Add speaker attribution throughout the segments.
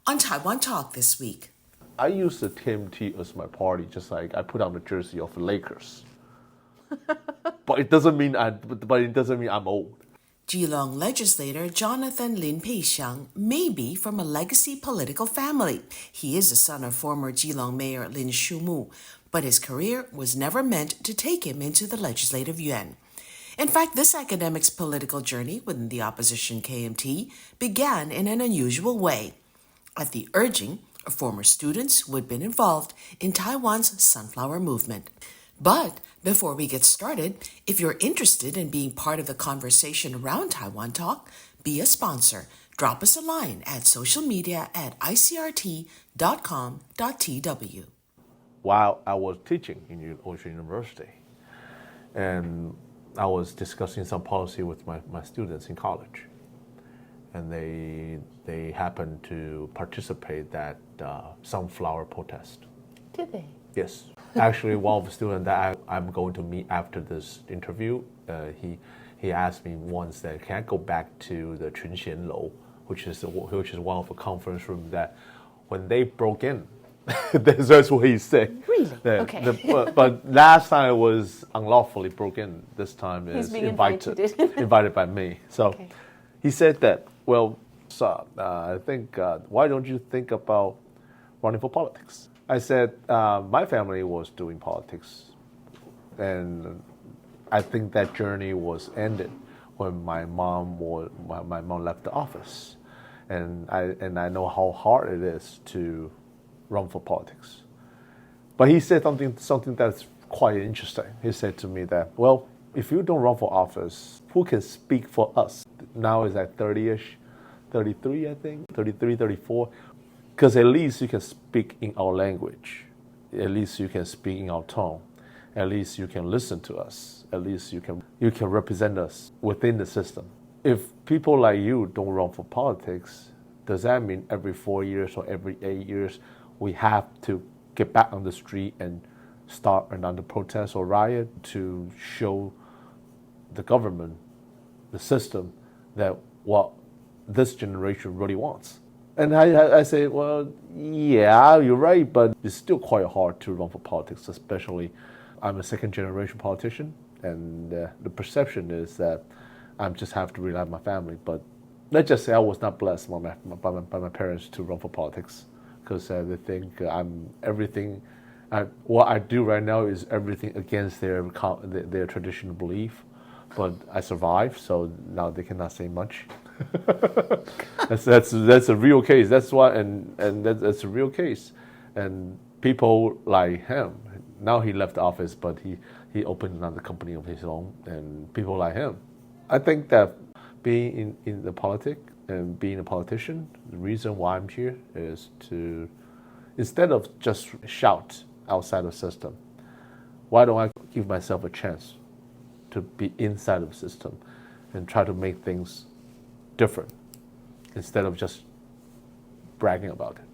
Speaker 1: on Taiwan Talk this week.
Speaker 2: I use the KMT as my party, just like I put on the jersey of the Lakers. But it doesn't mean I'm old.
Speaker 1: Keelung legislator Jonathan Lin may be from a legacy political family. He is the son of former Keelung Mayor Lin Shumu, but his career was never meant to take him into the Legislative Yuan. In fact, this academic's political journey within the opposition KMT began in an unusual way, at the urging of former students who had been involved in Taiwan's sunflower movement. But before we get started, if you're interested in being part of the conversation around Taiwan Talk, be a sponsor. Drop us a line at social media at icrt.com.tw.
Speaker 2: While I was teaching in Ocean University, and I was discussing some policy with my students in college, and they happened to participate that sunflower protest.
Speaker 3: Did they?
Speaker 2: Yes. Actually, one of the students that I'm going to meet after this interview, he asked me once that can I go back to the Chunxian Lou, which is one of the conference rooms that when they broke in, that's what he said.
Speaker 3: Really? Okay.
Speaker 2: But last time it was unlawfully broken. This time
Speaker 3: He's
Speaker 2: is
Speaker 3: being
Speaker 2: invited by me. So
Speaker 3: Okay.
Speaker 2: he said that, well, son, I think, why don't you think about running for politics? I said, my family was doing politics, and I think that journey was ended when my mom left the office, and I know how hard it is to run for politics. But he said something that's quite interesting. He said to me that, well, if you don't run for office, who can speak for us? Now it's like 30-ish, 33, I think, 33, 34. Because at least you can speak in our language. At least you can speak in our tone. At least you can listen to us. At least you can represent us within the system. If people like you don't run for politics, does that mean every 4 years or every 8 years we have to get back on the street and start another protest or riot to show the government, the system, that what this generation really wants? And I say, well, yeah, you're right, but it's still quite hard to run for politics, especially I'm a second-generation politician, and the perception is that I just have to rely on my family. But let's just say I was not blessed by my parents to run for politics, because they think I'm everything. What I do right now is everything against their traditional belief, but I survived, so now they cannot say much. That's a real case. That's why, and that's a real case. And people like him, now he left the office, but he opened another company of his own. And people like him, I think that being in the politics and being a politician, the reason why I'm here is to, instead of just shout outside the system, why don't I give myself a chance to be inside of the system and try to make things different instead of just bragging about it.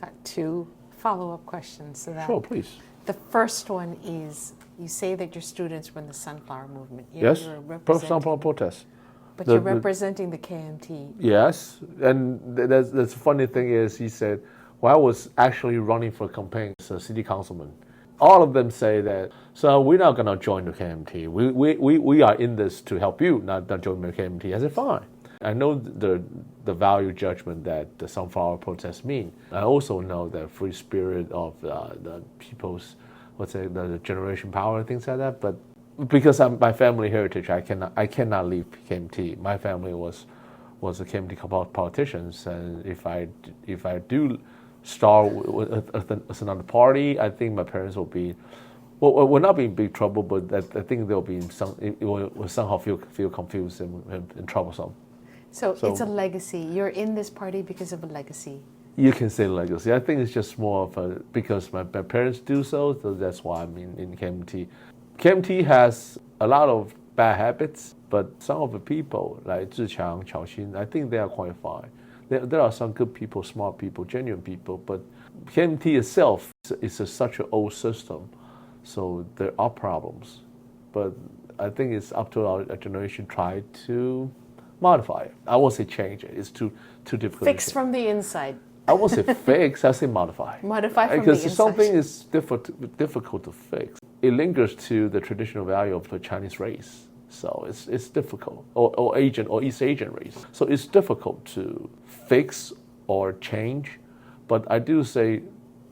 Speaker 3: Got two follow-up questions to that.
Speaker 2: Sure, please.
Speaker 3: The first one is, you say that your students were in the sunflower movement.
Speaker 2: Yes,
Speaker 3: You're
Speaker 2: sunflower protest.
Speaker 3: But you're representing the KMT.
Speaker 2: Yes, and that's the funny thing is, he said, well, I was actually running for a campaign as a city councilman. All of them say that, so we're not going to join the KMT. We are in this to help you, not join the KMT. I said, fine. I know the value judgment that the sunflower protests mean. I also know the free spirit of the people's, the generation power and things like that. But because I'm my family heritage, I cannot leave KMT. My family was a KMT politicians, and if I do start as another party, I think my parents will be. Well, will not be in big trouble, but I think they'll be it will somehow feel confused and troublesome.
Speaker 3: So it's a legacy. You're in this party because of a legacy.
Speaker 2: You can say legacy. I think it's just more of a, because my parents do so that's why I'm in KMT. KMT has a lot of bad habits, but some of the people, like Zhiqiang, Qiaoxin, I think they are quite fine. There are some good people, smart people, genuine people, but KMT itself is such an old system, so there are problems. But I think it's up to our generation try to modify it. I won't say change it. It's too difficult.
Speaker 3: Fix from the inside.
Speaker 2: I won't say fix, I say modify.
Speaker 3: Modify from the
Speaker 2: Because
Speaker 3: inside.
Speaker 2: something is difficult to fix. It lingers to the traditional value of the Chinese race. So it's difficult, or East Asian race. So it's difficult to fix or change. But I do say,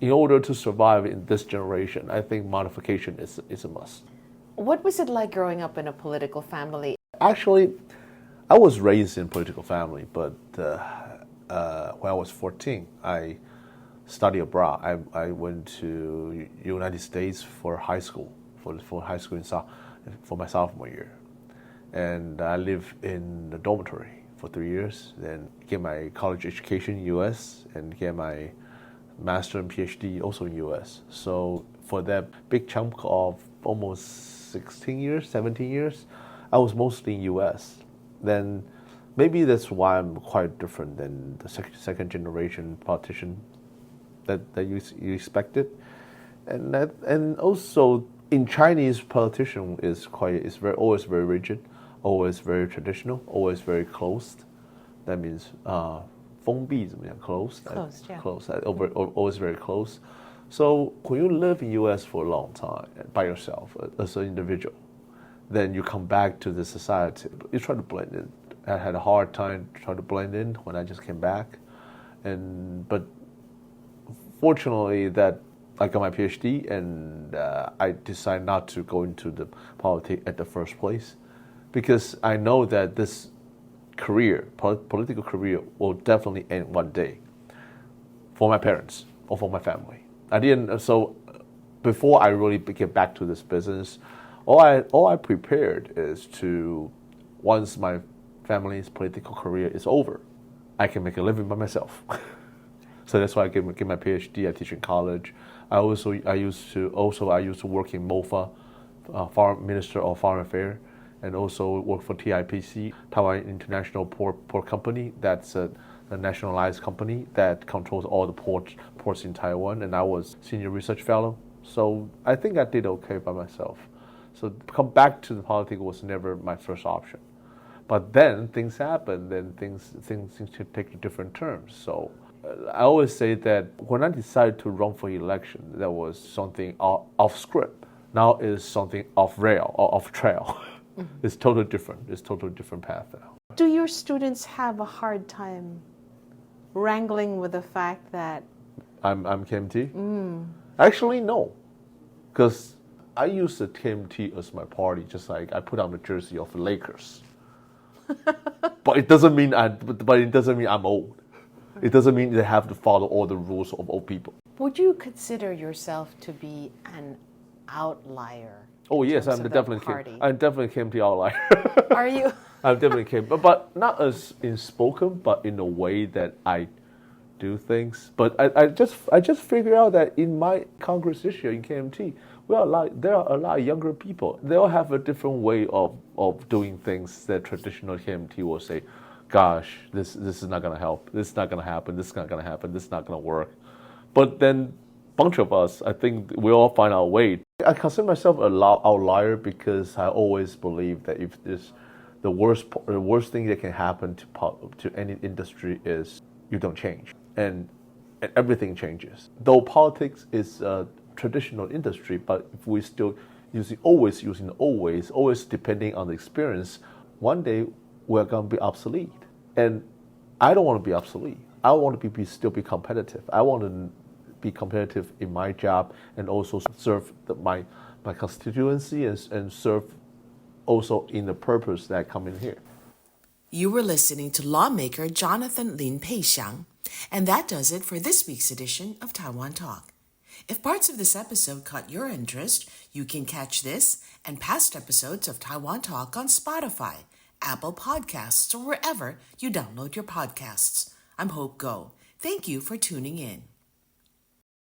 Speaker 2: in order to survive in this generation, I think modification is a must.
Speaker 3: What was it like growing up in a political family?
Speaker 2: Actually, I was raised in a political family, but when I was 14, I studied abroad. I went to United States for high school, for high school for my sophomore year. And I lived in the dormitory for 3 years, then get my college education in U.S. and get my master and PhD also in U.S. So for that big chunk of almost 16 years, 17 years, I was mostly in U.S. Then maybe that's why I'm quite different than the second generation politician that you expected. And also in Chinese politician is always very rigid, always very traditional, always very closed. That means 封闭怎么样? Closed.
Speaker 3: Closed, yeah.
Speaker 2: Closed. Always very close. So when you live in U.S. for a long time by yourself as an individual, then you come back to the society. You try to blend in. I had a hard time trying to blend in when I just came back, but fortunately that I got my PhD and I decided not to go into the politics at the first place, because I know that this political career will definitely end one day for my parents or for my family. So before I really get back to this business, all I prepared is to, once my family's political career is over, I can make a living by myself. So that's why I get my PhD. I teach in college. I used to work in MOFA, Foreign Minister of Foreign Affairs, and also work for TIPC, Taiwan International Port Company. That's a nationalized company that controls all the ports in Taiwan. And I was senior research fellow. So I think I did okay by myself. So to come back to the politics was never my first option. But then things happen, then things should take different turns. So I always say that when I decided to run for election, that was something off script. Now it's something off rail or off trail. Mm-hmm. It's totally different. It's totally different path now.
Speaker 3: Do your students have a hard time wrangling with the fact that
Speaker 2: I'm KMT? Actually, no, because I use the KMT as my party, just like I put on the jersey of the Lakers. But it doesn't mean I'm old. It doesn't mean they have to follow all the rules of old people.
Speaker 3: Would you consider yourself to be an outlier?
Speaker 2: Oh yes, I'm definitely KMT outlier.
Speaker 3: Are you?
Speaker 2: I'm definitely KMT, but not as in spoken, but in a way that I do things. But I just figured out that in my Congress this year in KMT, there are a lot of younger people. They all have a different way of doing things that traditional KMT will say, gosh, this is not going to help. This is not going to happen. This is not going to happen. This is not going to work. But then bunch of us, I think we all find our way. I consider myself an outlier because I always believe that if this, the worst thing that can happen to any industry is you don't change, and everything changes. Though politics is a traditional industry, but if we still always depending on the experience, one day we're going to be obsolete. And I don't want to be obsolete. I want to still be competitive. I want to be competitive in my job and also serve my constituency and serve also in the purpose that I come in here.
Speaker 1: You were listening to lawmaker Jonathan Lin, and that does it for this week's edition of Taiwan Talk. If parts of this episode caught your interest, you can catch this and past episodes of Taiwan Talk on Spotify, Apple Podcasts, or wherever you download your podcasts. I'm Hope Go. Thank you for tuning in.